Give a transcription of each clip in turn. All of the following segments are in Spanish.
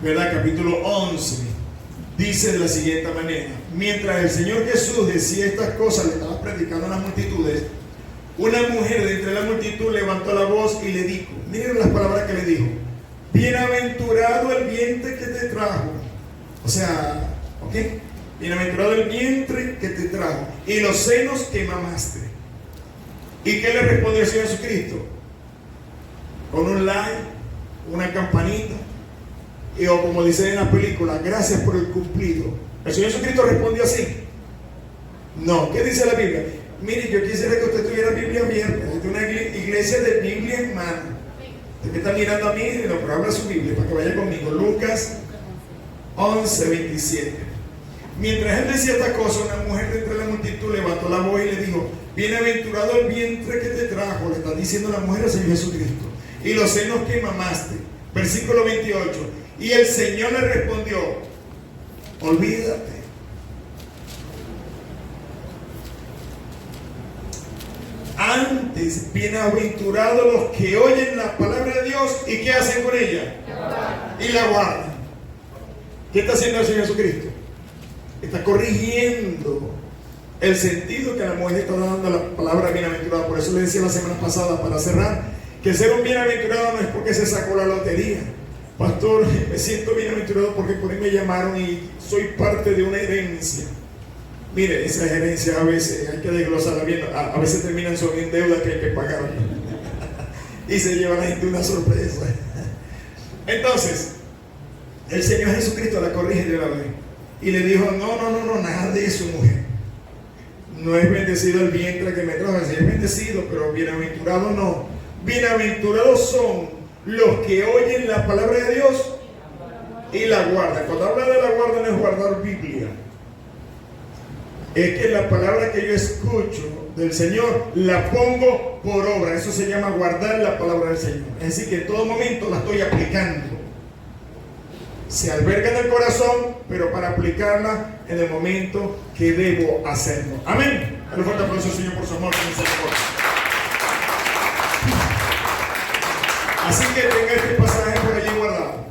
¿verdad? Capítulo 11, dice de la siguiente manera: mientras el Señor Jesús decía estas cosas, le estaba predicando a las multitudes, una mujer de entre la multitud levantó la voz y le dijo, miren las palabras que le dijo: bienaventurado el vientre que te trajo. O sea, ¿ok? Bienaventurado el vientre que te trajo y los senos que mamaste. ¿Y qué le respondió el Señor Jesucristo? Con un like, una campanita, y o como dice en la película, gracias por el cumplido. ¿El Señor Jesucristo respondió así? No. ¿Qué dice la Biblia? Mire, yo quisiera que usted tuviera Biblia abierta. Esta es una iglesia de Biblia en mano. Usted me está mirando a mí, no, pero abra su Biblia para que vaya conmigo. Lucas 11:27. Mientras él decía esta cosa, una mujer de entre la multitud levantó la voz y le dijo: bienaventurado el vientre que te trajo, le está diciendo la mujer al Señor Jesucristo, y los senos que mamaste. Versículo 28. Y el Señor le respondió: olvídate. Antes, bienaventurados los que oyen la palabra de Dios y ¿qué hacen con ella? Y la guardan. ¿Qué está haciendo el Señor Jesucristo? Está corrigiendo el sentido que la mujer está dando a la palabra bienaventurado. Por eso le decía la semana pasada, para cerrar, que ser un bienaventurado no es porque se sacó la lotería. Pastor, me siento bienaventurado porque por ahí me llamaron y soy parte de una herencia. Mire, esas herencias a veces hay que desglosarlas bien. A veces terminan son en deuda que hay que pagar. Y se lleva a la gente una sorpresa. Entonces, el Señor Jesucristo la corrige de la vez. Y le dijo: no, nada de eso, mujer. No es bendecido el vientre que me trajo. Sí, es bendecido, pero bienaventurado no. Bienaventurados son los que oyen la palabra de Dios y la guardan. Cuando habla de la guarda no es guardar Biblia. Es que la palabra que yo escucho del Señor la pongo por obra. Eso se llama guardar la palabra del Señor. Es decir, que en todo momento la estoy aplicando. Se alberga en el corazón, pero para aplicarla en el momento que debo hacerlo. Amén. Dale fuerte aplauso al Señor por su amor y misericordia. Así que tenga este pasaje por allí guardado,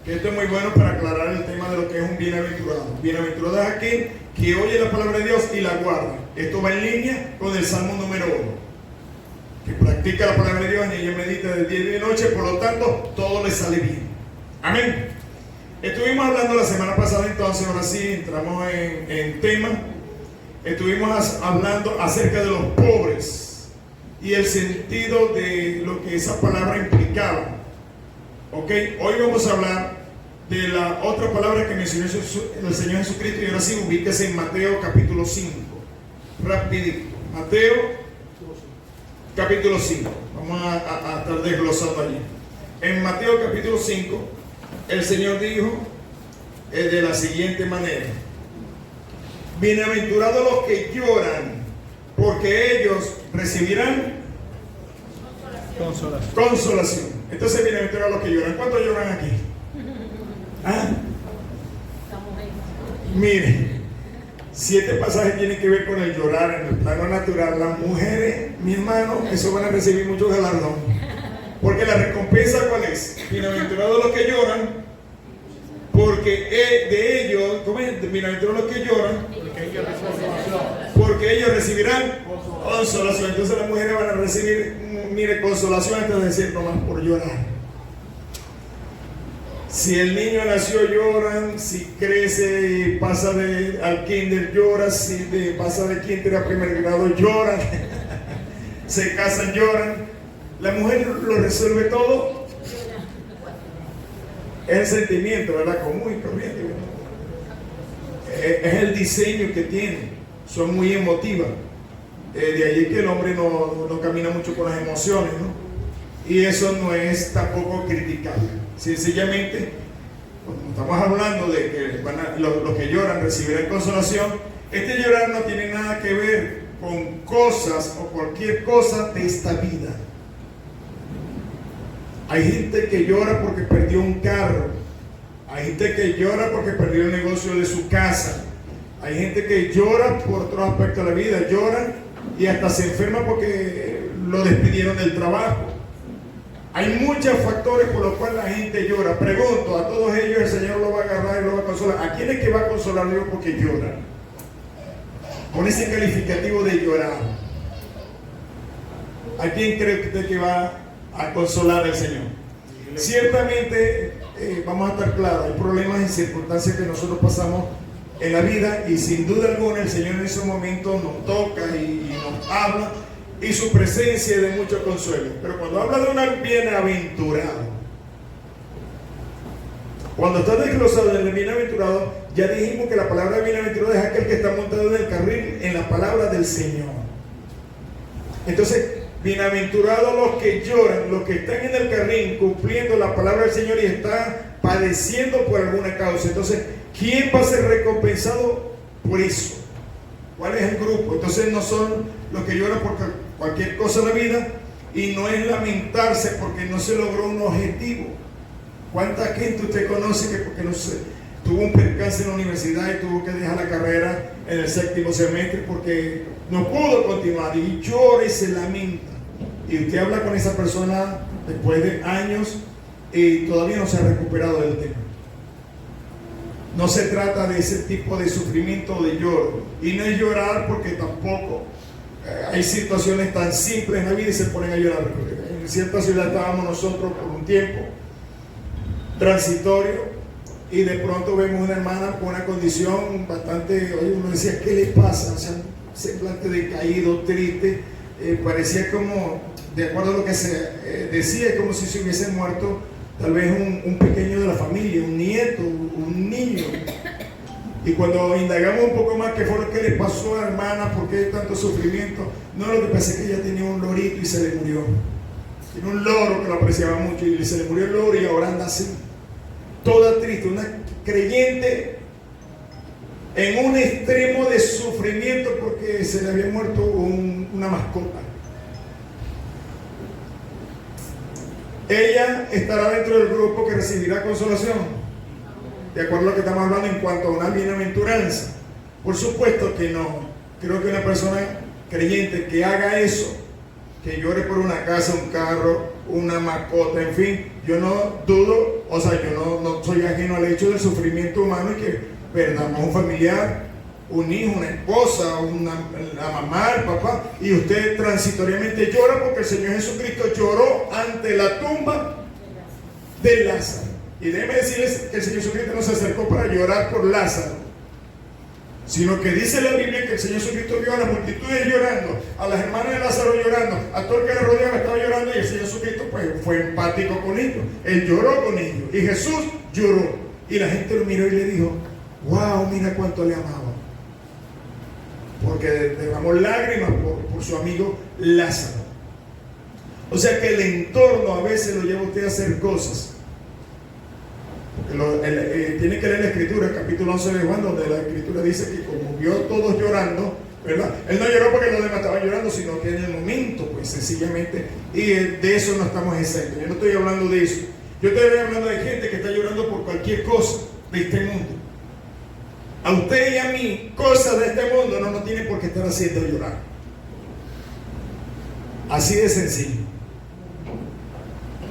que esto es muy bueno para aclarar el tema de lo que es un bienaventurado. Bienaventurado es aquel que oye la palabra de Dios y la guarda. Esto va en línea con el Salmo número 1, que practica la palabra de Dios y ella medita de día y de noche, por lo tanto todo le sale bien. Amén. Estuvimos hablando la semana pasada, entonces ahora sí entramos en tema. Estuvimos hablando acerca de los pobres y el sentido de lo que esa palabra implicaba. Ok, hoy vamos a hablar de la otra palabra que mencionó el Señor Jesucristo, y ahora sí ubíquese en Mateo capítulo 5. Rapidito. Mateo capítulo 5. Vamos a estar desglosando allí. En Mateo capítulo 5, el Señor dijo de la siguiente manera: bienaventurados los que lloran, porque ellos recibirán consolación. Entonces, bienaventurados los que lloran. ¿Cuántos lloran aquí? ¿Ah? Mire, 7 pasajes tienen que ver con el llorar en el plano natural. Las mujeres, mi hermano, eso van a recibir mucho galardón. Porque la recompensa, ¿cuál es? Bienaventurados los que lloran, porque de ellos, ¿cómo es? Bienaventurados los que lloran, porque ellos recibirán consolación. Entonces las mujeres van a recibir, mire, consolación hasta decir nomás por llorar. Si el niño nació lloran, si crece y pasa al kinder lloran, si pasa de kinder a primer grado lloran, se casan lloran. La mujer lo resuelve todo. Es el sentimiento, ¿verdad? Común y corriente. Es el diseño que tiene. Son muy emotivas. De allí que el hombre no camina mucho con las emociones, ¿no? Y eso no es tampoco criticable. Sencillamente, cuando estamos hablando de que los que lloran recibirán consolación, este llorar no tiene nada que ver con cosas o cualquier cosa de esta vida. Hay gente que llora porque perdió un carro. Hay gente que llora porque perdió el negocio de su casa. Hay gente que llora por otros aspectos de la vida. Lloran y hasta se enferma porque lo despidieron del trabajo. Hay muchos factores por los cuales la gente llora. Pregunto, ¿a todos ellos el consola. ¿A quién es que va a consolar Dios porque llora? Con ese calificativo de llorar. ¿A quién cree usted que va a consolar al Señor? Ciertamente, vamos a estar claros, hay problemas y circunstancias que nosotros pasamos en la vida y sin duda alguna el Señor en ese momento nos toca y nos habla y su presencia es de mucho consuelo. Pero cuando habla de un bienaventurado, cuando está desglosado en el bienaventurado, ya dijimos que la palabra bienaventurado es aquel que está montado en el carril en la palabra del Señor. Entonces, bienaventurados los que lloran, los que están en el carril cumpliendo la palabra del Señor y están padeciendo por alguna causa. Entonces, ¿quién va a ser recompensado por eso? ¿Cuál es el grupo? Entonces no son los que lloran por cualquier cosa en la vida y no es lamentarse porque no se logró un objetivo. ¿Cuánta gente usted conoce que porque no se tuvo un percance en la universidad y tuvo que dejar la carrera en el 7º semestre porque no pudo continuar y llora y se lamenta? Y usted habla con esa persona después de años y todavía no se ha recuperado del tema. No se trata de ese tipo de sufrimiento o de lloro. Y no es llorar porque tampoco hay situaciones tan simples en la vida y se ponen a llorar. En cierta ciudad estábamos nosotros por un tiempo transitorio y de pronto vemos una hermana con una condición bastante, oye, uno decía, ¿qué le pasa? O sea, semblante decaído, triste, parecía como, de acuerdo a lo que se decía, como si se hubiese muerto tal vez un pequeño de la familia, un nieto, un niño. Y cuando indagamos un poco más qué fue lo que le pasó a la hermana, por qué tanto sufrimiento, no, lo que pasa es que ella tenía un lorito y se le murió. Tiene un loro que lo apreciaba mucho y se le murió el loro y ahora anda así, toda triste, una creyente en un extremo de sufrimiento porque se le había muerto una mascota. Ella estará dentro del grupo que recibirá consolación, de acuerdo a lo que estamos hablando en cuanto a una bienaventuranza. Por supuesto que no. Creo que una persona creyente que haga eso, que llore por una casa, un carro, una mascota, en fin, yo no dudo, o sea, yo no soy ajeno al hecho del sufrimiento humano y que perdamos un familiar, un hijo, una esposa, la mamá, el papá, y usted transitoriamente llora porque el Señor Jesucristo lloró ante la tumba de Lázaro. Y déjenme decirles que el Señor Jesucristo no se acercó para llorar por Lázaro, sino que dice la Biblia que el Señor Jesucristo vio a las multitudes llorando, a las hermanas de Lázaro llorando, a todo el que le rodeaba estaba llorando, y el Señor Jesucristo pues fue empático con ellos, Él lloró con ellos, y Jesús lloró, y la gente lo miró y le dijo, wow, mira cuánto le amaba, porque derramó lágrimas por su amigo Lázaro. O sea que el entorno a veces lo lleva a usted a hacer cosas. Tiene que leer la Escritura, el capítulo 11 de Juan, donde la Escritura dice que como vio a todos llorando, ¿verdad? Él no lloró porque los demás estaban llorando, sino que en el momento, pues sencillamente, y de eso no estamos exentos. Yo no estoy hablando de eso. Yo estoy hablando de gente que está llorando por cualquier cosa de este mundo. A usted y a mí, cosas de este mundo no nos tienen por qué estar haciendo llorar. Así de sencillo.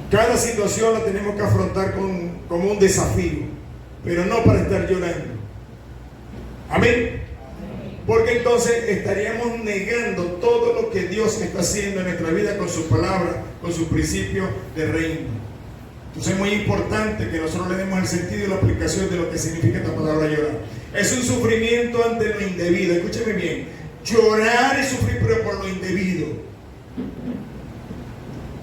Cada situación la tenemos que afrontar como un desafío, pero no para estar llorando. Amén. Porque entonces estaríamos negando todo lo que Dios está haciendo en nuestra vida con su palabra, con sus principios de reino. Entonces es muy importante que nosotros le demos el sentido y la aplicación de lo que significa esta palabra llorar. Es un sufrimiento ante lo indebido. Escúcheme bien. Llorar es sufrir, pero por lo indebido.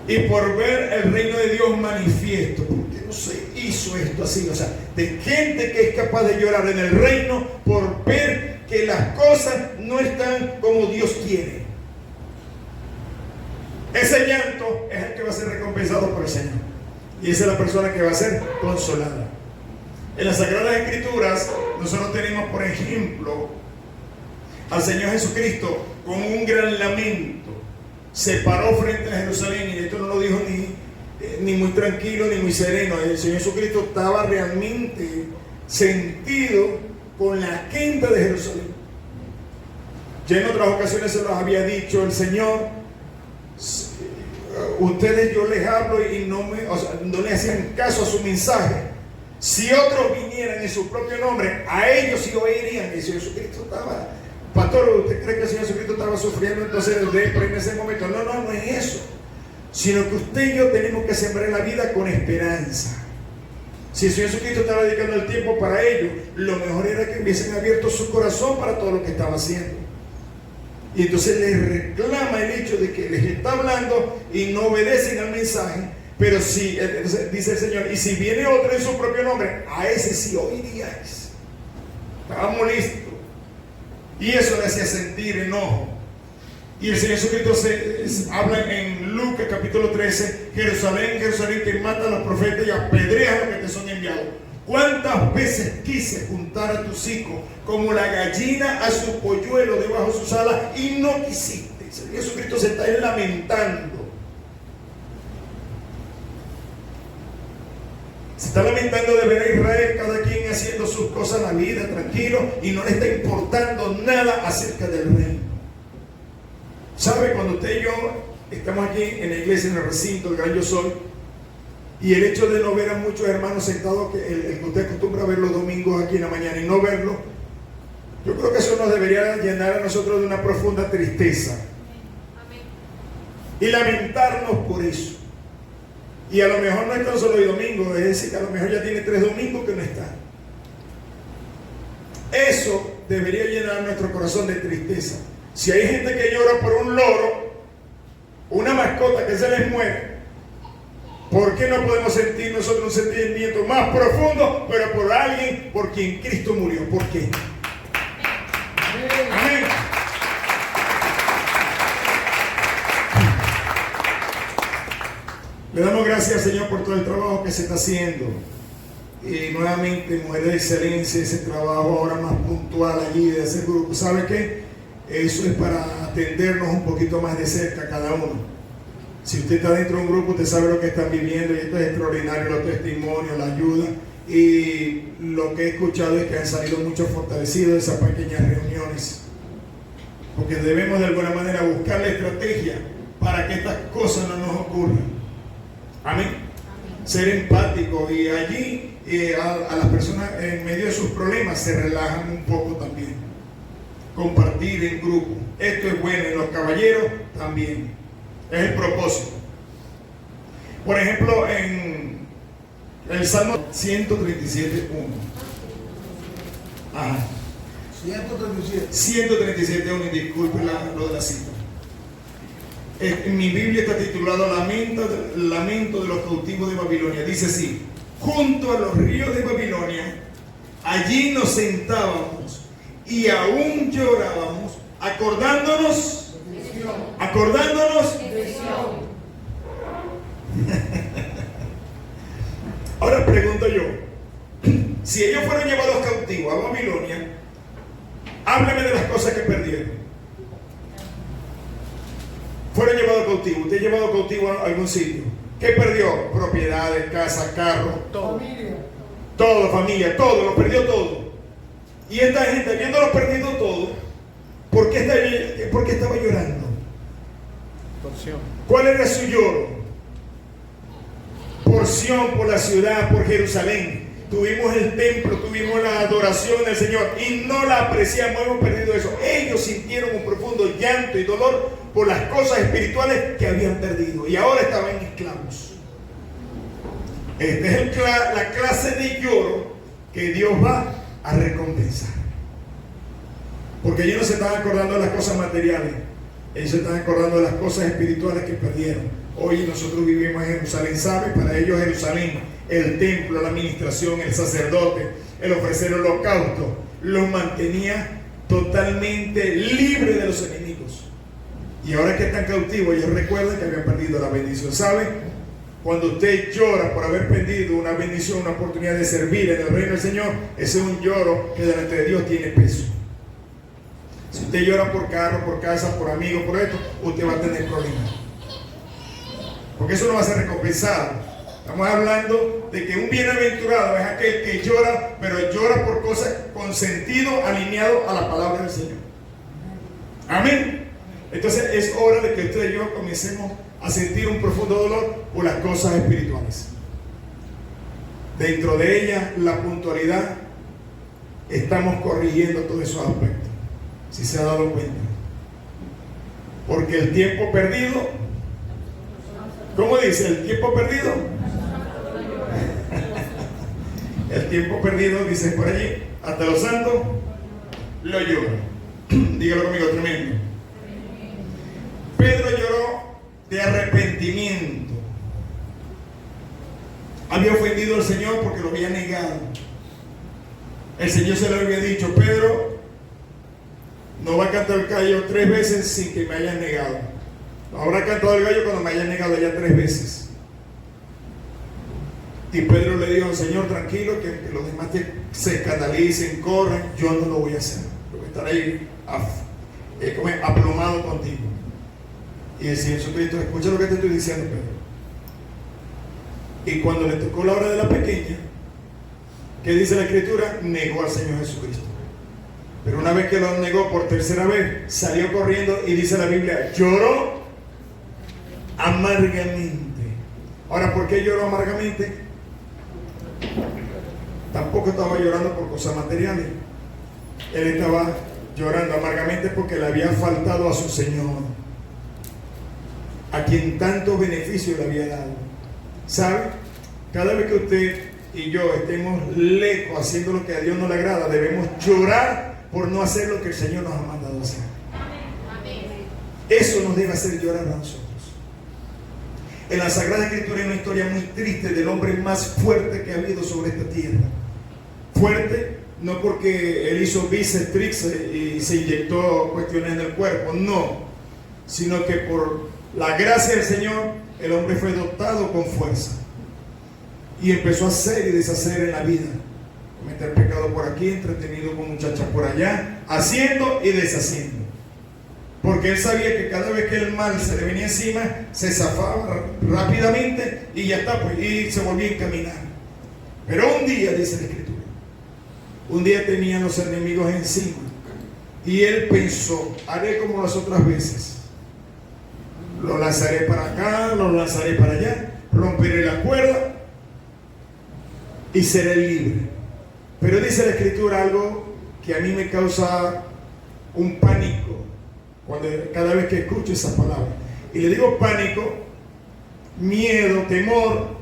Y por ver el reino de Dios manifiesto. Porque no se hizo esto así. O sea, de gente que es capaz de llorar en el reino por ver que las cosas no están como Dios quiere. Ese llanto es el que va a ser recompensado por el Señor. Y esa es la persona que va a ser consolada. En las Sagradas Escrituras, nosotros tenemos, por ejemplo, al Señor Jesucristo con un gran lamento. Se paró frente a Jerusalén, y esto no lo dijo ni muy tranquilo ni muy sereno. El Señor Jesucristo estaba realmente sentido con la gente de Jerusalén. Ya en otras ocasiones se los había dicho el Señor: ustedes yo les hablo y no le hacían caso a su mensaje. Si otros vinieran en su propio nombre, a ellos sí oirían. Y si Jesucristo estaba, pastor, ¿usted cree que el Señor Jesucristo estaba sufriendo entonces en ese momento? No, no es eso. Sino que usted y yo tenemos que sembrar la vida con esperanza. Si el Señor Jesucristo estaba dedicando el tiempo para ellos, lo mejor era que hubiesen abierto su corazón para todo lo que estaba haciendo. Y entonces les reclama el hecho de que les está hablando y no obedecen al mensaje. Pero si, dice el Señor, y si viene otro en su propio nombre, a ese sí oiríais. Estábamos listos. Y eso le hacía sentir enojo. Y el Señor Jesucristo habla en Lucas capítulo 13, Jerusalén, Jerusalén, que mata a los profetas y apedrea a los que te son enviados. ¿Cuántas veces quise juntar a tus hijos como la gallina a su polluelo debajo de sus alas y no quisiste? El Señor Jesucristo se está lamentando. Se está lamentando de ver a Israel, cada quien haciendo sus cosas en la vida, tranquilo, y no le está importando nada acerca del reino. ¿Sabe? Cuando usted y yo estamos aquí en la iglesia, en el recinto, el gran yo soy, y el hecho de no ver a muchos hermanos sentados, el que usted acostumbra a ver los domingos aquí en la mañana y no verlo, yo creo que eso nos debería llenar a nosotros de una profunda tristeza. Amén. Y lamentarnos por eso. Y a lo mejor no es tan solo el domingo, es decir, que a lo mejor ya tiene 3 domingos que no está. Eso debería llenar nuestro corazón de tristeza. Si hay gente que llora por un loro, una mascota que se les muere, ¿por qué no podemos sentir nosotros un sentimiento más profundo, pero por alguien por quien Cristo murió? ¿Por qué? Amén. Le damos gracias, Señor, por todo el trabajo que se está haciendo. Y nuevamente, Mujer de Excelencia, ese trabajo ahora más puntual allí de hacer grupo. ¿Sabe qué? Eso es para atendernos un poquito más de cerca cada uno. Si usted está dentro de un grupo, usted sabe lo que están viviendo y esto es extraordinario, los testimonios, la ayuda. Y lo que he escuchado es que han salido muchos fortalecidos de esas pequeñas reuniones. Porque debemos de alguna manera buscar la estrategia para que estas cosas no nos ocurran. Amén. Ser empático y allí a las personas en medio de sus problemas se relajan un poco también. Compartir en grupo. Esto es bueno, en los caballeros también. Es el propósito. Por ejemplo, en el Salmo 137, 1. Ajá. 137, 1, disculpe lo de la cita. En mi Biblia está titulado Lamento de los cautivos de Babilonia. Dice así: junto a los ríos de Babilonia, allí nos sentábamos y aún llorábamos, acordándonos. Ahora pregunto yo, si ellos fueron llevados cautivos a Babilonia, hábleme de las cosas que perdieron. Fueron llevados cautivos. Usted llevado cautivo a algún sitio. ¿Qué perdió? Propiedades, casa, carro, todo. Familia, todo, lo perdió todo. Y esta gente, habiéndolo perdido todo, ¿por qué estaba llorando? Porción. ¿Cuál era su lloro? Porción por la ciudad, por Jerusalén. Tuvimos el templo, tuvimos la adoración del Señor y no la apreciamos, hemos perdido eso. Ellos sintieron un profundo llanto y dolor por las cosas espirituales que habían perdido y ahora estaban esclavos. Esta es la clase de lloro que Dios va a recompensar. Porque ellos no se estaban acordando de las cosas materiales, ellos se estaban acordando de las cosas espirituales que perdieron. Hoy nosotros vivimos en Jerusalén, ¿sabe? Para ellos Jerusalén, el templo, la administración, el sacerdote, el ofrecer holocausto, los mantenía totalmente libres de los enemigos. Y ahora que están cautivos, ellos recuerdan que habían perdido la bendición. ¿Sabe? Cuando usted llora por haber perdido una bendición, una oportunidad de servir en el reino del Señor, ese es un lloro que delante de Dios tiene peso. Si usted llora por carro, por casa, por amigos, por esto, usted va a tener problemas. Porque eso no va a ser recompensado. Estamos hablando de que un bienaventurado es aquel que llora, pero llora por cosas con sentido alineado a la palabra del Señor. Amén. Entonces es hora de que usted y yo comencemos a sentir un profundo dolor por las cosas espirituales. dentro de ella la puntualidad, estamos corrigiendo todos esos aspectos, si se ha dado cuenta. Porque el tiempo perdido, ¿cómo dice? El tiempo perdido. El tiempo perdido, dice por allí, hasta los santos lo lloran. Dígalo conmigo, tremendo. Pedro lloró de arrepentimiento. Había ofendido al Señor porque lo había negado. El Señor se lo había dicho: Pedro, no va a cantar el gallo 3 veces sin que me hayas negado. Habrá cantado el gallo cuando me hayas negado ya 3 veces. Y Pedro le dijo: Señor, tranquilo, que los demás se escandalicen, corran, yo no lo voy a hacer. Voy a estar ahí aplomado contigo. Y el Señor Jesucristo: escucha lo que te estoy diciendo, Pedro. Y cuando le tocó la hora de la pequeña, ¿qué dice la Escritura? Negó al Señor Jesucristo. Pero una vez que lo negó por tercera vez, salió corriendo y dice la Biblia, lloró amargamente. Ahora, ¿por qué lloró amargamente? Tampoco estaba llorando por cosas materiales. Él estaba llorando amargamente porque le había faltado a su Señor, a quien tanto beneficio le había dado. ¿Sabe? Cada vez que usted y yo estemos lejos haciendo lo que a Dios no le agrada, debemos llorar por no hacer lo que el Señor nos ha mandado hacer. Eso nos debe hacer llorar a nosotros. En la Sagrada Escritura hay una historia muy triste del hombre más fuerte que ha habido sobre esta tierra. Fuerte no porque él hizo bíceps, tríceps y se inyectó cuestiones en el cuerpo, no, sino que por la gracia del Señor el hombre fue dotado con fuerza y empezó a hacer y deshacer en la vida, cometer pecado por aquí, entretenido con muchachas por allá, haciendo y deshaciendo, porque él sabía que cada vez que el mal se le venía encima, se zafaba rápidamente y ya está, pues, y se volvía a encaminar. Pero un día, dice la Escritura, un día tenían los enemigos encima y él pensó: haré como las otras veces, lo lanzaré para acá, lo lanzaré para allá, romperé la cuerda y seré libre. Pero dice la Escritura algo que a mí me causa un pánico cada vez que escucho esas palabras. Y le digo pánico, miedo, temor,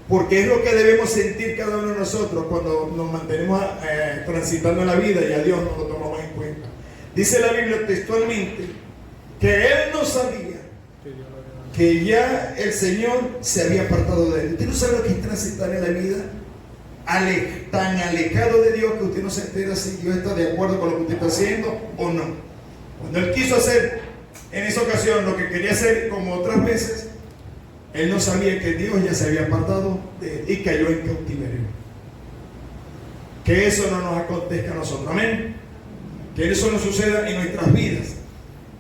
porque es lo que debemos sentir cada uno de nosotros cuando nos mantenemos transitando en la vida y a Dios no lo tomamos en cuenta. Dice la Biblia textualmente que él no sabía que ya el Señor se había apartado de él. Usted no sabe lo que es transitar en la vida tan alejado de Dios que usted no se entera si Dios está de acuerdo con lo que usted está haciendo o no. Cuando él quiso hacer en esa ocasión lo que quería hacer como otras veces, él no sabía que Dios ya se había apartado de él y cayó en cautiverio. Que eso no nos acontezca a nosotros, amén. Que eso no suceda en nuestras vidas.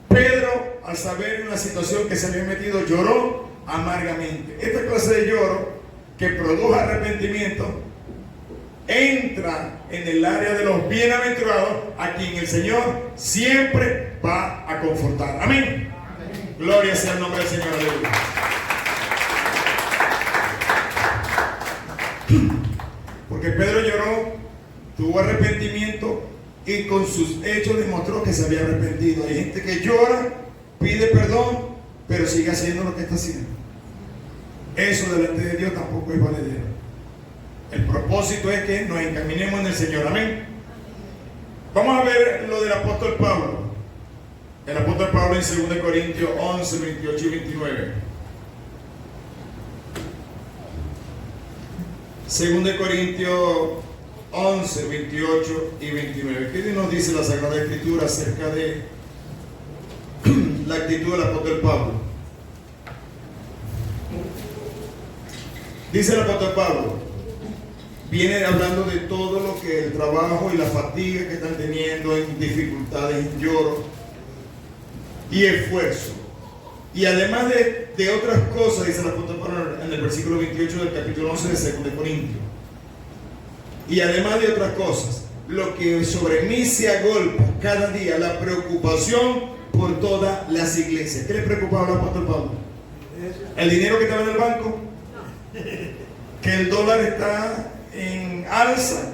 Pedro, al saber una situación que se había metido, lloró amargamente. Esta clase de lloro que produjo arrepentimiento entra en el área de los bienaventurados, a quien el Señor siempre va a confortar. Amén. Gloria sea el nombre del Señor. Porque Pedro lloró, tuvo arrepentimiento y con sus hechos demostró que se había arrepentido. Hay gente que llora, pide perdón, pero sigue haciendo lo que está haciendo. Eso delante de Dios tampoco es valedero. El propósito es que nos encaminemos en el Señor. Amén. Vamos a ver lo del apóstol Pablo. El apóstol Pablo en 2 Corintios 11, 28 y 29. 2 Corintios 11, 28 y 29. ¿Qué nos dice la Sagrada Escritura acerca de la actitud del apóstol Pablo? Dice el apóstol Pablo, viene hablando de todo lo que el trabajo y la fatiga que están teniendo, en dificultades, en lloro y esfuerzo. Y además de otras cosas, dice el apóstol Pablo en el versículo 28 del capítulo 11 de 2 Corintios. Y además de otras cosas, lo que sobre mí se agolpa cada día, la preocupación por todas las iglesias. ¿Qué le preocupaba al apóstol Pablo? ¿El dinero que estaba en el banco? que el dólar está en alza.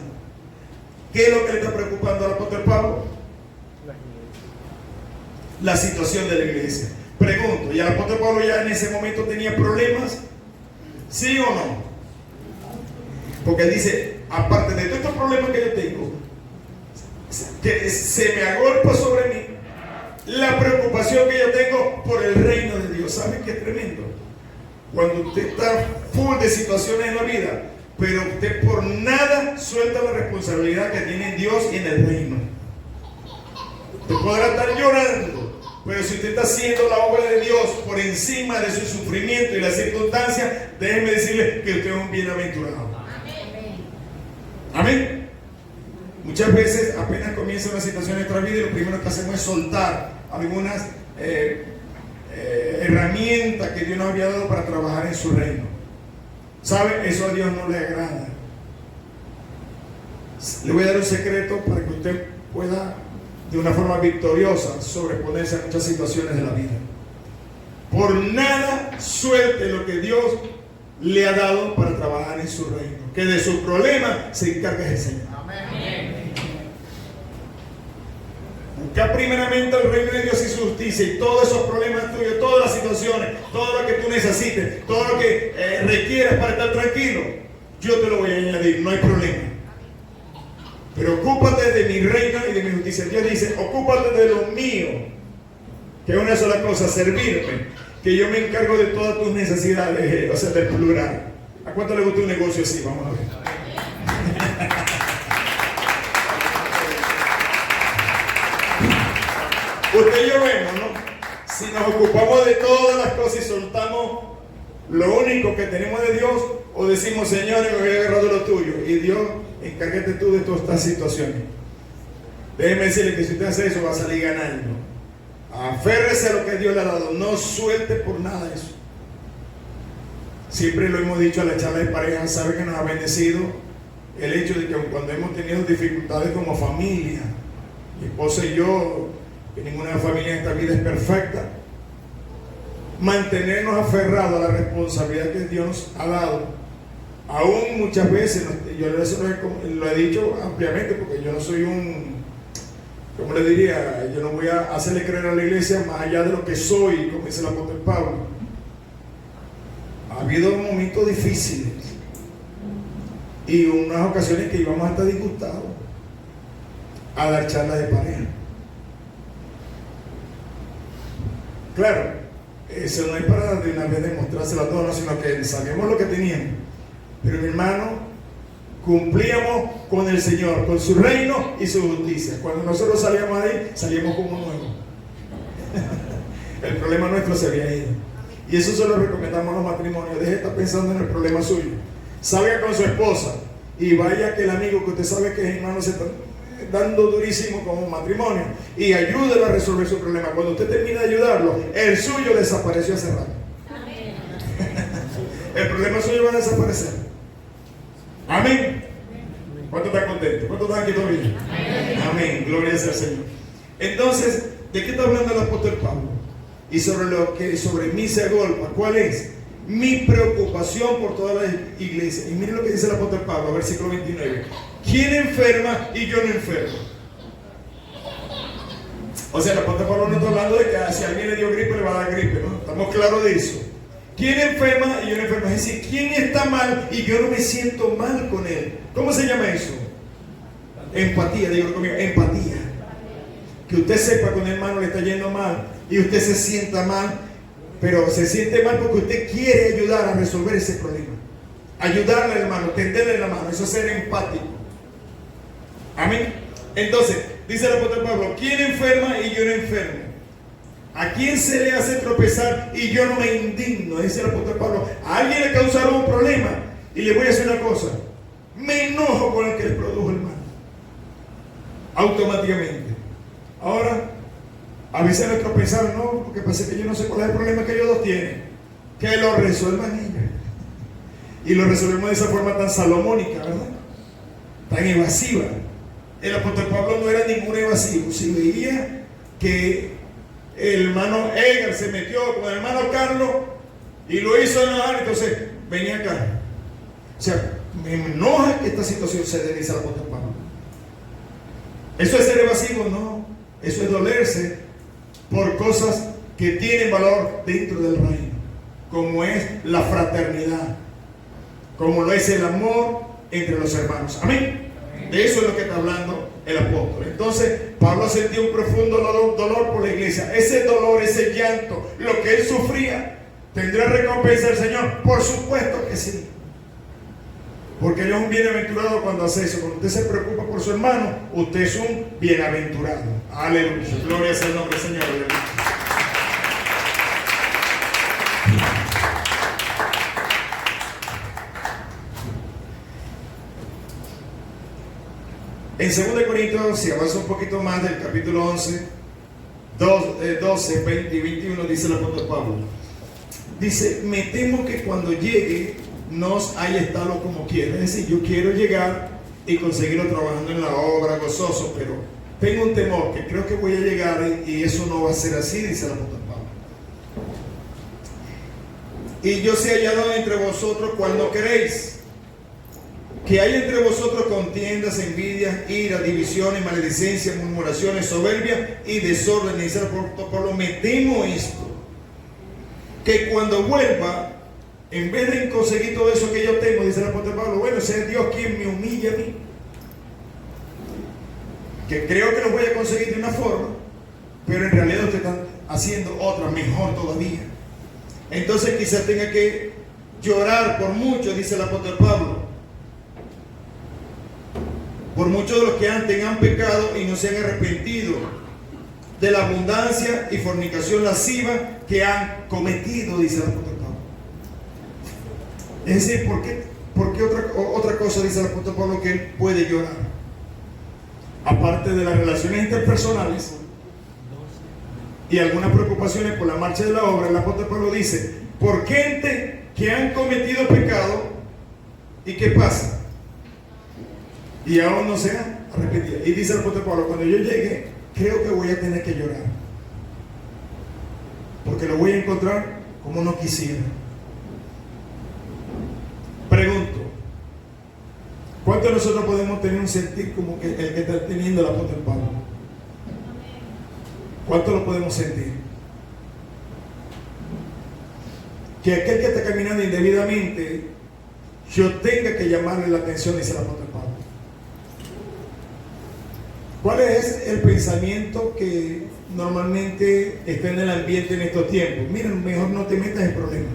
¿Qué es lo que le está preocupando al apóstol Pablo? La situación de la iglesia. Pregunto, ¿y el apóstol Pablo ya en ese momento tenía problemas? ¿Sí o no? Porque él dice, aparte de todos estos problemas que yo tengo, que se me agolpa sobre mí la preocupación que yo tengo por el reino de Dios. ¿Saben qué es tremendo? Cuando usted está full de situaciones en la vida, pero usted por nada suelta la responsabilidad que tiene en Dios y en el reino. Usted podrá estar llorando, pero si usted está haciendo la obra de Dios por encima de su sufrimiento y las circunstancias, déjeme decirle que usted es un bienaventurado. Amén. Muchas veces apenas comienza una situación en nuestra vida y lo primero que hacemos es soltar algunas herramientas que Dios nos había dado para trabajar en su reino. ¿Sabe? Eso a Dios no le agrada. Le voy a dar un secreto para que usted pueda de una forma victoriosa sobreponerse a muchas situaciones de la vida. Por nada suelte lo que Dios le ha dado para trabajar en su reino, que de su problema se encarga el Señor. Amén. Busca primeramente el reino de Dios y su justicia, y todos esos problemas tuyos, todas las situaciones, todo lo que tú necesites, todo lo que requieras para estar tranquilo, yo te lo voy a añadir, no hay problema. Pero ocúpate de mi reino y de mi justicia. Dios dice, ocúpate de lo mío, que es una sola cosa, servirme, que yo me encargo de todas tus necesidades, o sea, del plural. ¿A cuánto le gusta un negocio así? Vamos a ver. Usted y yo vemos, ¿no? Si nos ocupamos de todas las cosas y soltamos lo único que tenemos de Dios, o decimos, Señor, me voy a agarrar de lo tuyo, y Dios, encárgate tú de todas estas situaciones. Déjeme decirle que si usted hace eso, va a salir ganando. Aférrese a lo que Dios le ha dado, no suelte por nada eso. Siempre lo hemos dicho a la charla de pareja, sabe que nos ha bendecido el hecho de que cuando hemos tenido dificultades como familia, mi esposa y yo, que ninguna familia en esta vida es perfecta, mantenernos aferrados a la responsabilidad que Dios nos ha dado. Aún muchas veces, yo eso lo he dicho ampliamente, porque yo no soy ¿cómo le diría? Yo no voy a hacerle creer a la iglesia más allá de lo que soy, como dice el apóstol Pablo. Ha habido momentos difíciles y unas ocasiones que íbamos a estar disgustados a dar charlas de pareja. Claro, eso no es para de una vez demostrárselo a todos, sino que sabíamos lo que teníamos. Pero mi hermano, cumplíamos con el Señor, con su reino y su justicia. Cuando nosotros salíamos de ahí, salíamos como nuevos. El problema nuestro se había ido. Y eso se lo recomendamos a los matrimonios. Deje de estar pensando en el problema suyo. Salga con su esposa y vaya que el amigo que usted sabe que es hermano se está dando durísimo como matrimonio, y ayúdelo a resolver su problema. Cuando usted termina de ayudarlo, el suyo desapareció hace rato. El problema suyo va a desaparecer. Amén. ¿Cuánto están contentos? ¿Cuánto están aquí todavía? Amén. Gloria sea al Señor. Entonces, ¿de qué está hablando el apóstol Pablo? Y sobre lo que sobre mí se agolpa. ¿Cuál es? Mi preocupación por toda la iglesia. Y miren lo que dice el apóstol Pablo, versículo 29. ¿Quién enferma y yo no enfermo? O sea, el apóstol Pablo no está hablando de que si a alguien le dio gripe, le va a dar gripe, ¿no? Estamos claros de eso. ¿Quién enferma y yo no enfermo? Es decir, ¿quién está mal y yo no me siento mal con él? ¿Cómo se llama eso? Empatía, dígalo conmigo, empatía. Que usted sepa cuando el hermano le está yendo mal y usted se sienta mal, pero se siente mal porque usted quiere ayudar a resolver ese problema. Ayudarle al hermano, tenderle la mano, eso es ser empático. Amén. Entonces, dice el apóstol Pablo, ¿quién enferma y yo no enfermo? ¿A quién se le hace tropezar y yo no me indigno? Dice el apóstol Pablo, a alguien le causaron un problema y le voy a decir una cosa, me enojo con el que le produjo el mal. Automáticamente. Ahora, a veces nuestros pensar, no, porque parece que yo no sé cuál es el problema que ellos dos tienen. Que lo resuelvan ellos. Y lo resolvemos de esa forma tan salomónica, ¿verdad? Tan evasiva. El apóstol Pablo no era ningún evasivo. Si veía que el hermano Edgar se metió con el hermano Carlos y lo hizo enojar, entonces venía acá. sea, me enoja que esta situación se dé, dice el apóstol Pablo. ¿Eso es ser evasivo? No. Eso es dolerse por cosas que tienen valor dentro del reino, como es la fraternidad, como lo es el amor entre los hermanos. Amén. De eso es lo que está hablando el apóstol. Entonces, Pablo sentía un profundo dolor por la iglesia. Ese dolor, ese llanto, lo que él sufría, ¿tendrá recompensa el Señor? Por supuesto que sí. Porque él es un bienaventurado cuando hace eso. Cuando usted se preocupa por su hermano, usted es un bienaventurado. Aleluya. Gloria sea el nombre del Señor. En 2 Corintios, si avanza un poquito más del capítulo 11, 12, 20 y 21, dice el apóstol Pablo. Dice, me temo que cuando llegue nos haya estado como quiera. Es decir, yo quiero llegar y conseguirlo trabajando en la obra, gozoso, pero tengo un temor que creo que voy a llegar y eso no va a ser así, dice el apóstol Pablo. Y yo sé hallado entre vosotros cuando queréis, que hay entre vosotros contiendas, envidias, ira, divisiones, maledicencias, murmuraciones, soberbia y desorden. Dice el apóstol Pablo, me temo esto, que cuando vuelva, en vez de conseguir todo eso que yo tengo, dice el apóstol Pablo, bueno, sea Dios quien me humille a mí, que creo que lo voy a conseguir de una forma, pero en realidad ustedes están haciendo otra mejor todavía. Entonces quizás tenga que llorar por mucho, dice el apóstol Pablo, por muchos de los que antes han pecado y no se han arrepentido de la abundancia y fornicación lasciva que han cometido, dice el apóstol Pablo. Es decir, ¿por qué otra cosa dice el apóstol Pablo que él puede llorar? Aparte de las relaciones interpersonales y algunas preocupaciones por la marcha de la obra, el apóstol Pablo dice, por gente que han cometido pecado, ¿y qué pasa? Y aún no se han arrepentido. Y dice el apóstol Pablo, cuando yo llegue, creo que voy a tener que llorar, porque lo voy a encontrar como no quisiera. Pregunto, ¿cuántos de nosotros podemos tener un sentir como que el que está teniendo el apóstol Pablo? ¿Cuántos lo podemos sentir? Que aquel que está caminando indebidamente, yo tenga que llamarle la atención, dice el apóstol Pablo. ¿Cuál es el pensamiento que normalmente está en el ambiente en estos tiempos? Miren, mejor no te metas en problemas.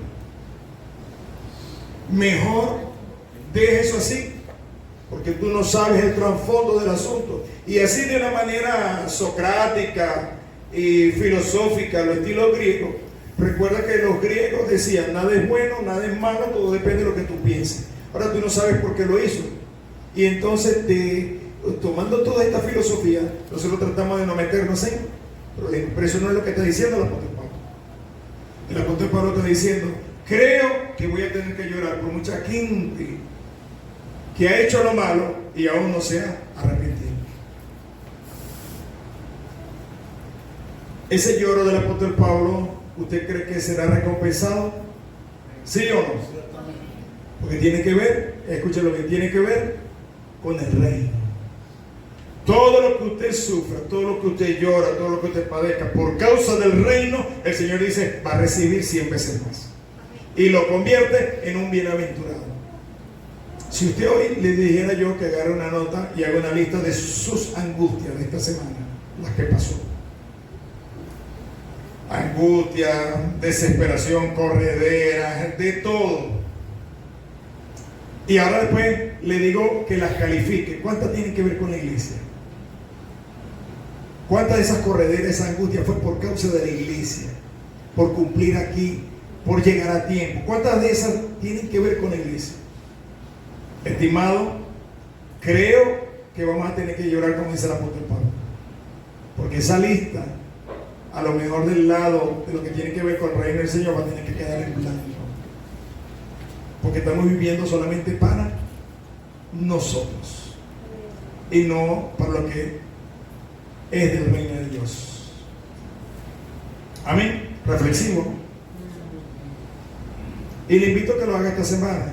Mejor deja eso así, porque tú no sabes el trasfondo del asunto. Y así de una manera socrática y filosófica, lo estilo griego. Recuerda que los griegos decían, nada es bueno, nada es malo, todo depende de lo que tú pienses. Ahora tú no sabes por qué lo hizo. Y entonces tomando toda esta filosofía, nosotros tratamos de no meternos en problemas. Pero eso no es lo que está diciendo el apóstol Pablo. El apóstol Pablo está diciendo, creo que voy a tener que llorar por mucha gente que ha hecho lo malo y aún no se ha arrepentido. Ese lloro del apóstol Pablo, ¿usted cree que será recompensado? ¿Sí o no? Porque tiene que ver, escuche lo que tiene que ver con el reino. Todo lo que usted sufra, todo lo que usted llora, todo lo que usted padezca por causa del reino, el Señor dice, va a recibir 100 veces más. Y lo convierte en un bienaventurado. Si usted hoy le dijera yo que agarre una nota y haga una lista de sus angustias de esta semana, las que pasó. Angustia, desesperación, corredera, de todo. Y ahora después le digo que las califique. ¿Cuántas tienen que ver con la iglesia? ¿Cuántas de esas correderas, esa angustia fue por causa de la iglesia? Por cumplir aquí, por llegar a tiempo. ¿Cuántas de esas tienen que ver con la iglesia? Estimado, creo que vamos a tener que llorar como dice el apóstol Pablo. Porque esa lista, a lo mejor del lado de lo que tiene que ver con el reino del Señor, va a tener que quedar en blanco. Porque estamos viviendo solamente para nosotros y no para lo que es del reino de Dios. Amén. Reflexivo. Y le invito a que lo haga esta semana.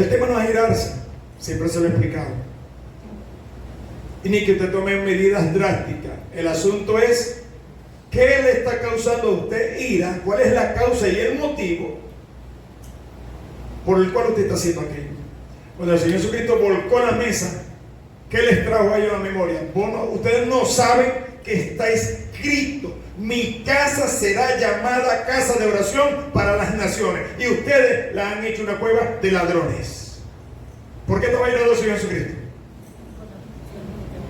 El tema no es airarse, siempre se lo he explicado. Y ni que usted tome medidas drásticas. El asunto es, ¿qué le está causando a usted ira? ¿Cuál es la causa y el motivo por el cual usted está haciendo aquello? Cuando el Señor Jesucristo volcó la mesa, ¿qué les trajo a ellos a la memoria? Ustedes no saben que está escrito: mi casa será llamada casa de oración para las naciones, y ustedes la han hecho una cueva de ladrones. ¿Por qué estaba airado el Señor Jesucristo?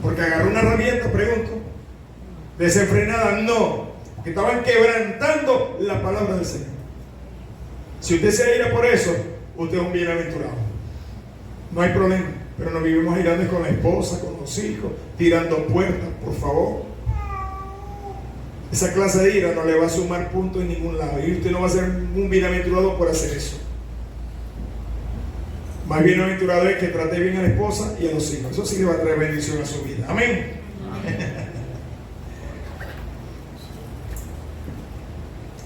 Porque agarró una herramienta, pregunto, desenfrenada. No, porque estaban quebrantando la palabra del Señor. Si usted se aira por eso, usted es un bienaventurado, no hay problema. Pero no vivimos airando con la esposa, con los hijos, tirando puertas, por favor. Esa clase de ira no le va a sumar puntos en ningún lado, y usted no va a ser un bienaventurado por hacer eso. Más bienaventurado es que trate bien a la esposa y a los hijos. Eso sí le va a traer bendición a su vida. Amén.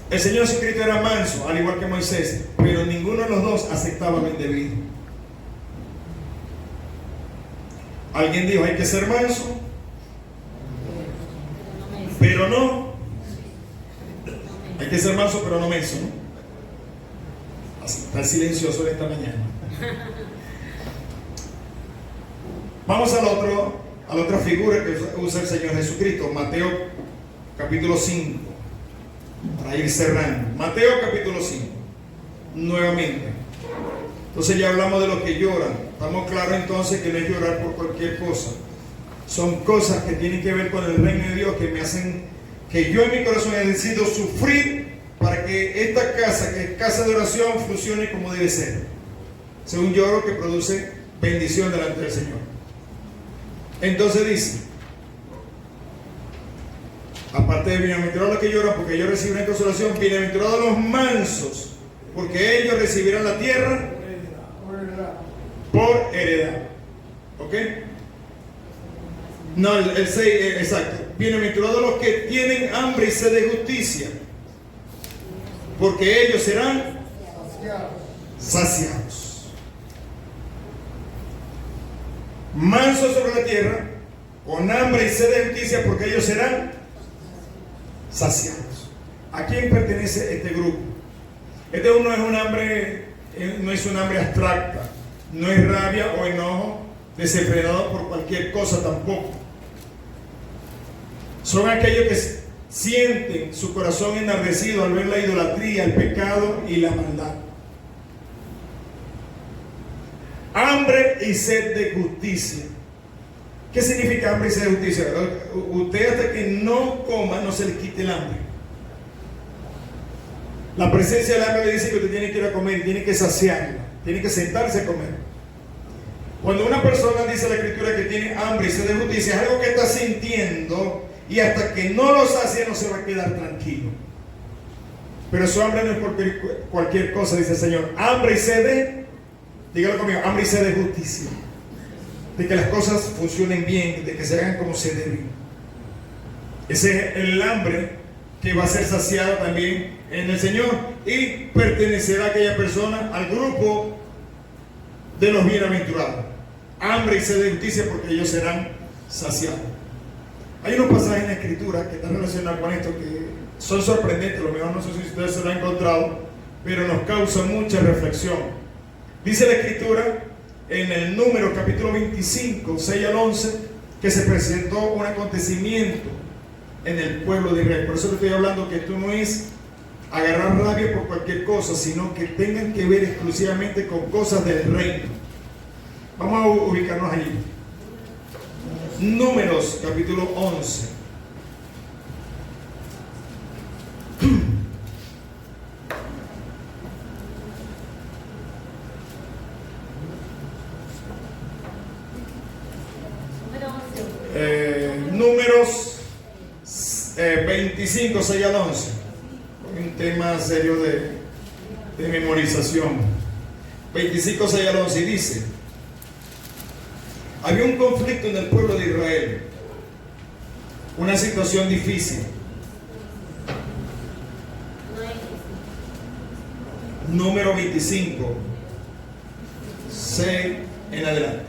El Señor Jesucristo era manso, al igual que Moisés, pero ninguno de los dos aceptaba lo indebido. Alguien dijo: hay que ser manso, pero no. Hay que ser manso, pero no menso, ¿no? Así, está silencioso esta mañana. Vamos a la otra figura que usa el Señor Jesucristo, Mateo capítulo 5, para ir cerrando. Mateo capítulo 5, nuevamente. Entonces ya hablamos de los que lloran. Estamos claros entonces que no es llorar por cualquier cosa. Son cosas que tienen que ver con el reino de Dios, que me hacen, que yo en mi corazón he decidido sufrir para que esta casa, que es casa de oración, funcione como debe ser. Es un lloro que produce bendición delante del Señor. Entonces dice, aparte de bienaventurados los que lloran, porque ellos recibirán consolación, bienaventurados los mansos, porque ellos recibirán la tierra por heredad. ¿Ok? No, el 6, exacto. Bienaventurados los que tienen hambre y sed de justicia, porque ellos serán saciados. Mansos sobre la tierra, con hambre y sed de justicia, porque ellos serán saciados. ¿A quién pertenece este grupo? Este no es un hambre, no es un hambre abstracta, no es rabia o enojo desenfrenado por cualquier cosa tampoco. Son aquellos que sienten su corazón enardecido al ver la idolatría, el pecado y la maldad. Hambre y sed de justicia. ¿Qué significa hambre y sed de justicia? Usted, hasta que no coma, no se le quite el hambre. La presencia del hambre le dice que usted tiene que ir a comer, tiene que saciarla, tiene que sentarse a comer. Cuando una persona dice la Escritura que tiene hambre y sed de justicia, es algo que está sintiendo, y hasta que no lo sacie no se va a quedar tranquilo. Pero su hambre no es por cualquier cosa, dice el Señor. Hambre y sed de, dígalo conmigo, hambre y sed de justicia. De que las cosas funcionen bien, de que se hagan como se deben. Ese es el hambre que va a ser saciado también en el Señor, y pertenecerá a aquella persona al grupo de los bienaventurados. Hambre y sed de justicia, porque ellos serán saciados. Hay unos pasajes en la Escritura que están relacionados con esto que son sorprendentes. A lo mejor no sé si ustedes se lo han encontrado, pero nos causa mucha reflexión. Dice la Escritura en el Número capítulo 25, 6 al 11, que se presentó un acontecimiento en el pueblo de Israel. Por eso te estoy hablando que esto no es agarrar rabia por cualquier cosa, sino que tengan que ver exclusivamente con cosas del reino. Vamos a ubicarnos allí. Números capítulo 11. Números 25, 6 al 11. Un tema serio de memorización. 25, 6 al 11, y dice: había un conflicto en el pueblo de Israel, una situación difícil. Número 25, 6 en adelante.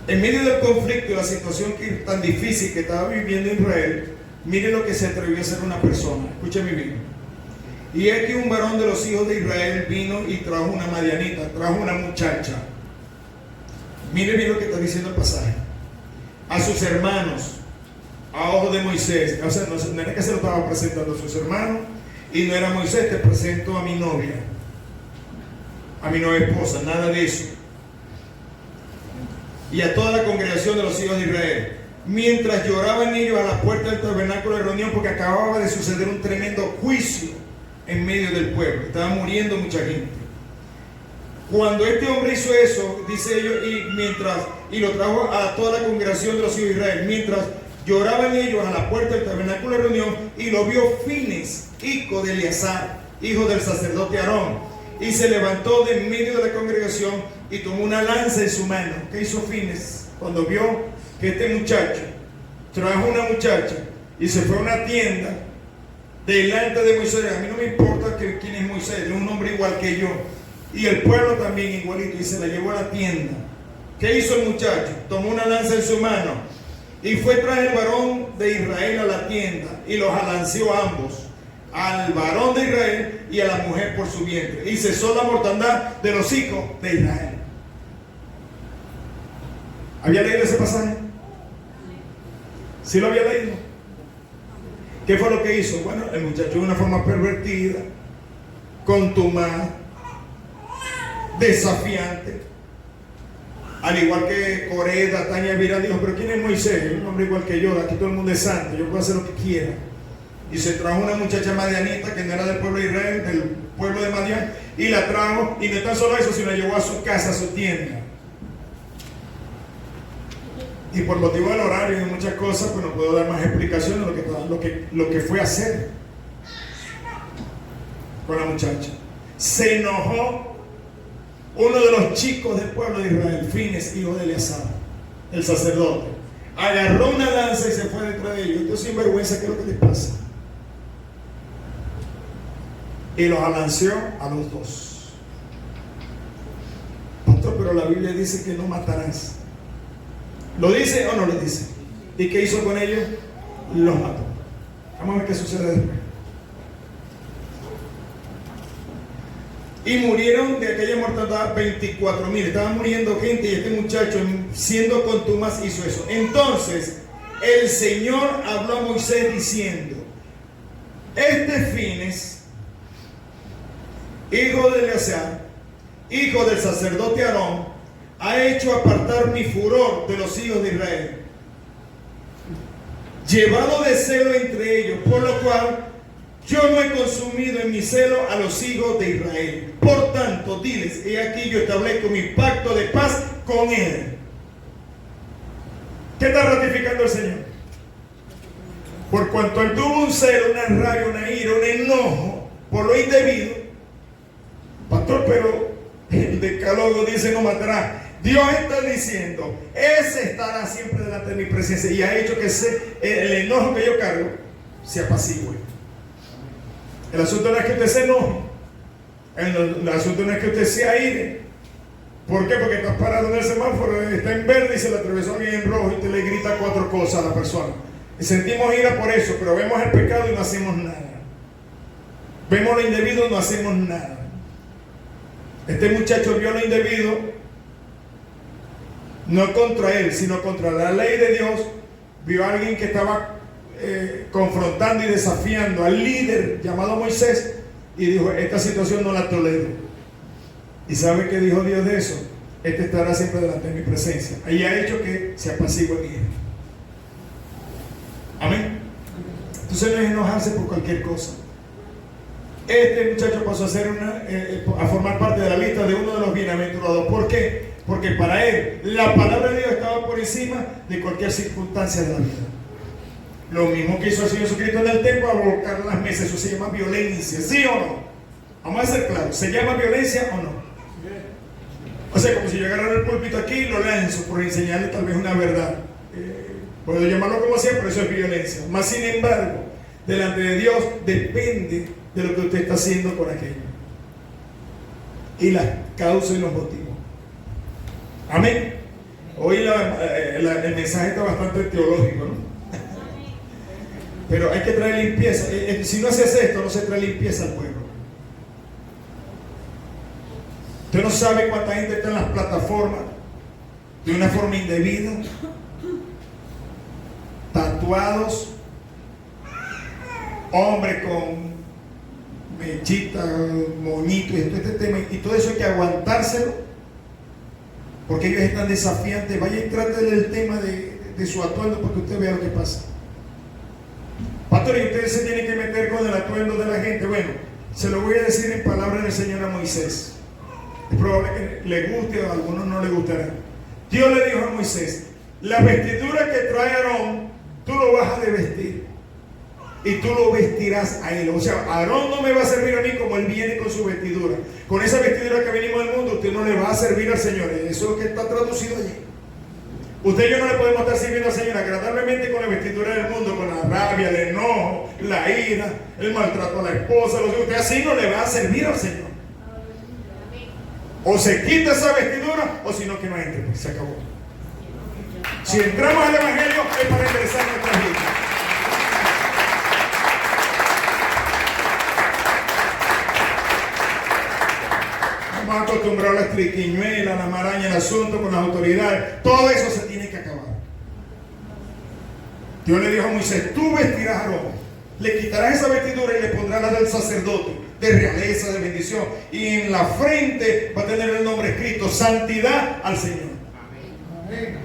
En medio del conflicto y la situación tan difícil que estaba viviendo Israel, mire lo que se atrevió a hacer una persona. Escúchame bien. Y es que un varón de los hijos de Israel vino y trajo una madianita, trajo una muchacha. Mire bien lo que está diciendo el pasaje. A sus hermanos, a ojos de Moisés. O sea, no era que se lo estaba presentando a sus hermanos, y no era Moisés, te presento a mi novia, a mi nueva esposa, nada de eso. Y a toda la congregación de los hijos de Israel, mientras lloraban ellos a la puerta del tabernáculo de reunión, porque acababa de suceder un tremendo juicio en medio del pueblo, estaba muriendo mucha gente. Cuando este hombre hizo eso, dice ellos, y lo trajo a toda la congregación de los hijos de Israel, mientras lloraban ellos a la puerta del tabernáculo de reunión, y lo vio Fines, hijo de Eleazar, hijo del sacerdote Aarón, y se levantó de en medio de la congregación y tomó una lanza en su mano. ¿Qué hizo Fines? Cuando vio que este muchacho trajo una muchacha y se fue a una tienda delante de Moisés. A mí no me importa quién es Moisés, es un hombre igual que yo, y el pueblo también igualito, y se la llevó a la tienda. ¿Qué hizo el muchacho? Tomó una lanza en su mano y fue tras el varón de Israel a la tienda y los alanceó a ambos, al varón de Israel y a la mujer por su vientre, y cesó la mortandad de los hijos de Israel. ¿Había leído ese pasaje? ¿Sí lo había leído? ¿Qué fue lo que hizo? Bueno, el muchacho de una forma pervertida, contumaz, desafiante, al igual que Coré, Datán y Abiram, dijo, pero ¿quién es Moisés? Un hombre igual que yo, aquí todo el mundo es santo, yo puedo hacer lo que quiera. Y se trajo una muchacha madianita que no era del pueblo de Israel, del pueblo de Madián, y la trajo, y no tan solo eso, sino la llevó a su casa, a su tienda. Y por motivo del horario y de muchas cosas, pues no puedo dar más explicaciones de lo que fue a hacer con la muchacha. Se enojó uno de los chicos del pueblo de Israel, Fines, hijo de Eleazar, el sacerdote. Agarró una lanza y se fue detrás de ellos. Entonces, sin vergüenza, ¿qué es lo que les pasa? Y los alanceó a los dos. Pastor, pero la Biblia dice que no matarás. ¿Lo dice o no lo dice? ¿Y qué hizo con ellos? Los mató. Vamos a ver qué sucede después. Y murieron de aquella mortandad 24,000. Estaba muriendo gente y este muchacho, siendo contumaz, hizo eso. Entonces el Señor habló a Moisés diciendo: este Fines, hijo de Eleazar, hijo del sacerdote Aarón, ha hecho apartar mi furor de los hijos de Israel, llevado de celo entre ellos, por lo cual yo no he consumido en mi celo a los hijos de Israel. Por tanto, diles, he aquí yo establezco mi pacto de paz con él. ¿Qué está ratificando el Señor? Por cuanto él tuvo un celo, una rabia, una ira, un enojo por lo indebido. Pastor, pero el decálogo dice no matará. Dios está diciendo, ese estará siempre delante de mi presencia, y ha hecho que el enojo que yo cargo se apacigüe. El asunto no es que usted se enoje, el asunto no es que usted se aire. ¿Por qué? Porque está parado en el semáforo, está en verde y se le atravesó alguien en rojo y usted le grita 4 cosas a la persona. Y sentimos ira por eso, pero vemos el pecado y no hacemos nada. Vemos lo indebido y no hacemos nada. Este muchacho vio lo indebido, no contra él, sino contra la ley de Dios. Vio a alguien que estaba confrontando y desafiando al líder llamado Moisés, y dijo, esta situación no la tolero. ¿Y sabe qué dijo Dios de eso? Este estará siempre delante de mi presencia. Ahí ha hecho que se apacigüe mi ira. Amén. Entonces no es enojarse por cualquier cosa. Este muchacho pasó a formar parte de la lista de uno de los bienaventurados. ¿Por qué? Porque para él la palabra de Dios estaba por encima de cualquier circunstancia de la vida. Lo mismo que hizo el Señor Jesucristo en el templo, a volcar las mesas. Eso se llama violencia, ¿sí o no? Vamos a ser claros, ¿se llama violencia o no? O sea, como si yo agarrara el púlpito aquí y lo lanzo por enseñarle tal vez una verdad. Puedo llamarlo como sea, pero eso es violencia. Más sin embargo, delante de Dios depende de lo que usted está haciendo con aquello, y las causas y los motivos. Amén. Hoy el mensaje está bastante teológico, ¿no? Pero hay que traer limpieza. Si no haces esto, no se trae limpieza al pueblo. Usted no sabe cuánta gente está en las plataformas de una forma indebida, tatuados, hombres con mechitas, monitos y todo este tema, y todo eso hay que aguantárselo porque ellos están desafiantes. Vaya y trate el tema de su atuendo para que usted vea lo que pasa. Pastor, y usted se tiene que meter con el atuendo de la gente. Bueno, se lo voy a decir en palabras del Señor a Moisés. Es probable que le guste o a algunos no le gustará. Dios le dijo a Moisés: la vestidura que trae Aarón, tú lo vas a vestir y tú lo vestirás a él. O sea, Aarón no me va a servir a mí como él viene con su vestidura. Con esa vestidura que venimos del mundo, usted no le va a servir al Señor. Eso es lo que está traducido allí. Usted y yo no le podemos estar sirviendo al Señor agradablemente con la vestidura del mundo, con la rabia, el enojo, la ira, el maltrato a la esposa. Usted así no le va a servir al Señor. O se quita esa vestidura, o si no, que no entre, pues se acabó. Si entramos al Evangelio es para ingresar a nuestra vida. Estamos acostumbrados a las triquiñuelas, a la maraña, el asunto con las autoridades. Todo eso se tiene que acabar. Dios le dijo a Moisés: tú vestirás a Aarón, le quitarás esa vestidura y le pondrás la del sacerdote, de realeza, de bendición, y en la frente va a tener el nombre escrito: santidad al Señor. Amén.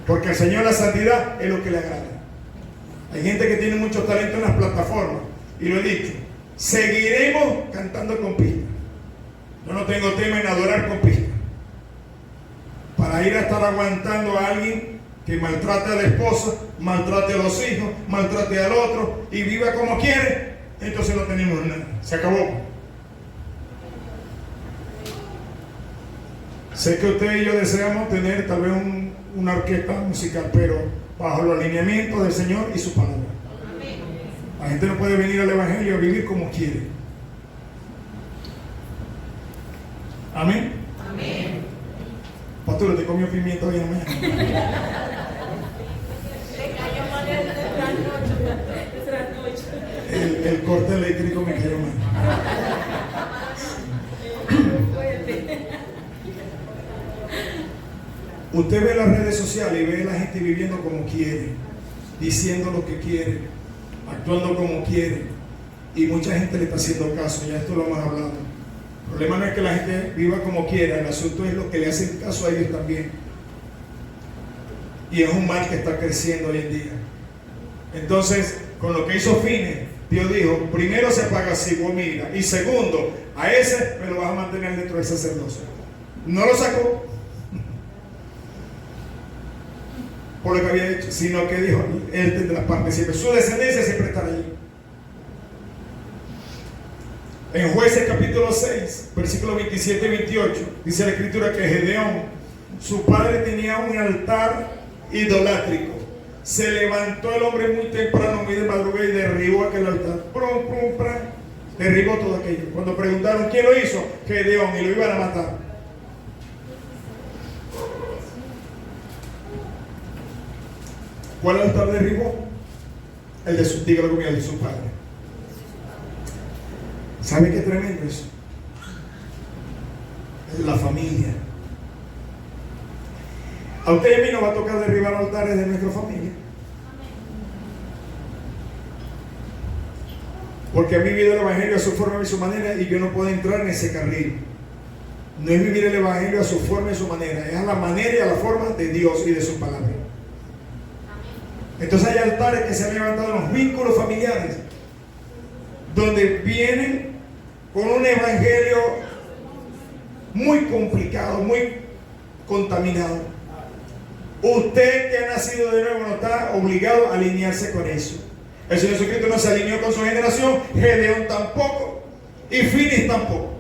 Porque al Señor la santidad es lo que le agrada. Hay gente que tiene mucho talento en las plataformas, y lo he dicho, seguiremos cantando con pista. Yo no tengo tema en adorar con pista, para ir a estar aguantando a alguien que maltrate a la esposa, maltrate a los hijos, maltrate al otro y viva como quiere. Entonces no tenemos nada, se acabó. Sé que usted y yo deseamos tener tal vez una orquesta musical, pero bajo los alineamientos del Señor y su palabra. La gente no puede venir al Evangelio a vivir como quiere. Amén. Amén. Pastor, te comió pimienta hoy en la mañana. El corte eléctrico me cayó mal. Usted ve las redes sociales y ve a la gente viviendo como quiere, diciendo lo que quiere, actuando como quiere, y mucha gente le está haciendo caso. Ya esto lo hemos hablado. El problema no es que la gente viva como quiera, el asunto es lo que le hacen caso a ellos también. Y es un mal que está creciendo hoy en día. Entonces, con lo que hizo Fines, Dios dijo: primero se paga así, vos mira, y segundo, a ese me lo vas a mantener dentro del sacerdocio. No lo sacó por lo que había hecho, sino que dijo: él tendrá parte siempre, su descendencia siempre estará allí. En Jueces capítulo 6, versículos 27 y 28, dice la escritura que Gedeón, su padre, tenía un altar idolátrico. Se levantó el hombre muy temprano, muy de madrugada, y derribó aquel altar. Prum, prum, prum. Derribó todo aquello. Cuando preguntaron quién lo hizo, Gedeón, y lo iban a matar. ¿Cuál altar derribó? El de su, dígalo conmigo, el de su padre. ¿Sabe qué tremendo eso? La familia. A usted y a mí nos va a tocar derribar altares de nuestra familia, porque han vivido el Evangelio a su forma y a su manera, y yo no puedo entrar en ese carril. No es vivir el Evangelio a su forma y a su manera, es a la manera y a la forma de Dios y de su palabra. Entonces hay altares que se han levantado en los vínculos familiares, donde vienen con un Evangelio muy complicado, muy contaminado. Usted que ha nacido de nuevo no está obligado a alinearse con eso. El Señor Jesucristo no se alineó con su generación, Gedeón tampoco, y Fines tampoco.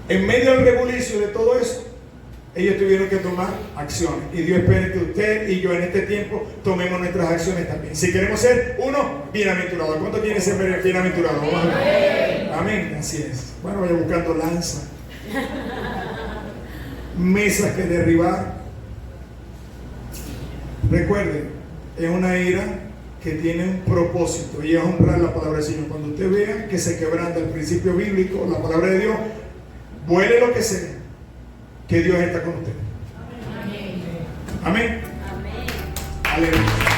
En medio del rebulicio de todo eso, ellos tuvieron que tomar acciones, y Dios espera que usted y yo en este tiempo tomemos nuestras acciones también. Si queremos ser uno bienaventurado, ¿cuánto quieren ser bienaventurados? Amén. Así es. Bueno, vaya buscando lanza. mesas que derribar. Recuerden, es una ira que tiene un propósito y es honrar la palabra del Señor. Cuando usted vea que se quebranta el principio bíblico, la palabra de Dios, vuele lo que sea, que Dios está con usted. Amén. Amén. Aleluya.